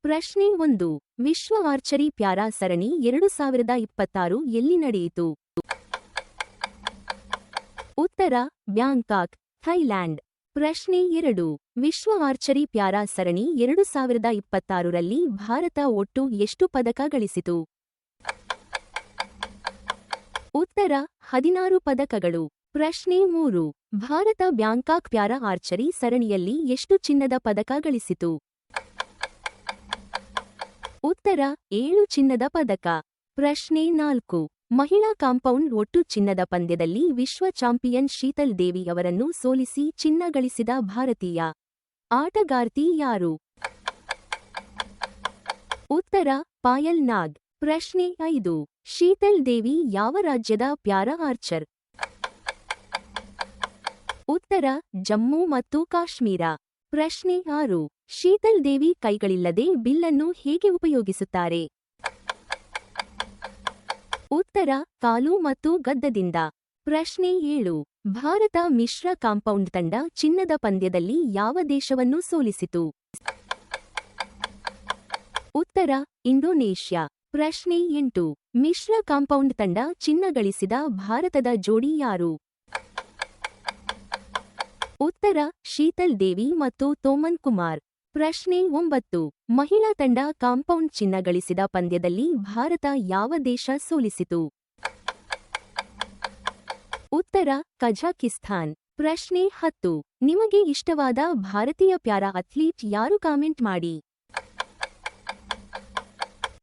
ಪ್ರಶ್ನೆ 1. ವಿಶ್ವ archery para ಸರಣಿ 2026 ಎಲ್ಲಿ ನಡೆಯಿತು? ಉತ್ತರ ಬ್ಯಾಂಕಾಕ್, ಥೈಲ್ಯಾಂಡ್. ಪ್ರಶ್ನೆ 2. ವಿಶ್ವ ಆರ್ಚರಿ ಪ್ಯಾರಾ ಸರಣಿ 2026ರಲ್ಲಿ ಭಾರತ ಒಟ್ಟು ಎಷ್ಟು ಪದಕ ಗಳಿಸಿತು? ಉತ್ತರ 16 ಪದಕಗಳು. ಪ್ರಶ್ನೆ 3. ಭಾರತ ಬ್ಯಾಂಕಾಕ್ ಪ್ಯಾರಾ ಆರ್ಚರಿ ಸರಣಿಯಲ್ಲಿ ಎಷ್ಟು ಚಿನ್ನದ ಪದಕ ಗಳಿಸಿತು? ಉತ್ತರ 7 ಚಿನ್ನದ ಪದಕ. ಪ್ರಶ್ನೆ 4. ಮಹಿಳಾ ಕಾಂಪೌಂಡ್ ಒಟ್ಟು ಚಿನ್ನದ ಪಂದ್ಯದಲ್ಲಿ ವಿಶ್ವ ಚಾಂಪಿಯನ್ ಶೀತಲ್ ದೇವಿ ಅವರನ್ನು ಸೋಲಿಸಿ ಚಿನ್ನ ಗಳಿಸಿದ ಭಾರತೀಯ ಆಟಗಾರ್ತಿ ಯಾರು? ಉತ್ತರ ಪಾಯಲ್ ನಾಗ್. ಪ್ರಶ್ನೆ 5. ಶೀತಲ್ ದೇವಿ ಯಾವ ರಾಜ್ಯದ ಪ್ಯಾರಾ ಆರ್ಚರ್? ಉತ್ತರ ಜಮ್ಮು ಮತ್ತು ಕಾಶ್ಮೀರ. ಪ್ರಶ್ನೆ 6. ಶೀತಲ್ ದೇವಿ ಕೈಗಳಿಲ್ಲದೆ ಬಿಲ್ಲನ್ನು ಹೇಗೆ ಉಪಯೋಗಿಸುತ್ತಾರೆ? ಉತ್ತರ ಕಾಲು ಮತ್ತು ಗದ್ದದಿಂದ. ಪ್ರಶ್ನೆ 7. ಭಾರತ ಮಿಶ್ರ ಕಾಂಪೌಂಡ್ ತಂಡ ಚಿನ್ನದ ಪಂದ್ಯದಲ್ಲಿ ಯಾವ ದೇಶವನ್ನು ಸೋಲಿಸಿತು? ಉತ್ತರ ಇಂಡೋನೇಷ್ಯಾ. ಪ್ರಶ್ನೆ 8. ಮಿಶ್ರ ಕಾಂಪೌಂಡ್ ತಂಡ ಚಿನ್ನ ಗಳಿಸಿದ ಭಾರತದ ಜೋಡಿ ಯಾರು? ಉತ್ತರ ಶೀತಲ್ ದೇವಿ ಮತ್ತು ತೋಮನ್ ಕುಮಾರ್. ಪ್ರಶ್ನೆ 9. ಮಹಿಳಾ ತಂಡ ಕಾಂಪೌಂಡ್ ಚಿನ್ನ ಗಳಿಸಿದ ಪಂದ್ಯದಲ್ಲಿ ಭಾರತ ಯಾವ ದೇಶ ಸೋಲಿಸಿತು? ಉತ್ತರ ಕಝಾಕಿಸ್ತಾನ್. ಪ್ರಶ್ನೆ 10. ನಿಮಗೆ ಇಷ್ಟವಾದ ಭಾರತೀಯ ಪ್ಯಾರಾ ಅಥ್ಲೀಟ್ ಯಾರು? ಕಾಮೆಂಟ್ ಮಾಡಿ.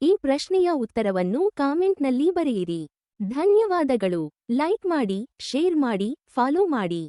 ಈ ಪ್ರಶ್ನೆಯ ಉತ್ತರವನ್ನು ಕಾಮೆಂಟ್ನಲ್ಲಿ ಬರೆಯಿರಿ. ಧನ್ಯವಾದಗಳು. ಲೈಕ್ ಮಾಡಿ, ಶೇರ್ ಮಾಡಿ, ಫಾಲೋ ಮಾಡಿ.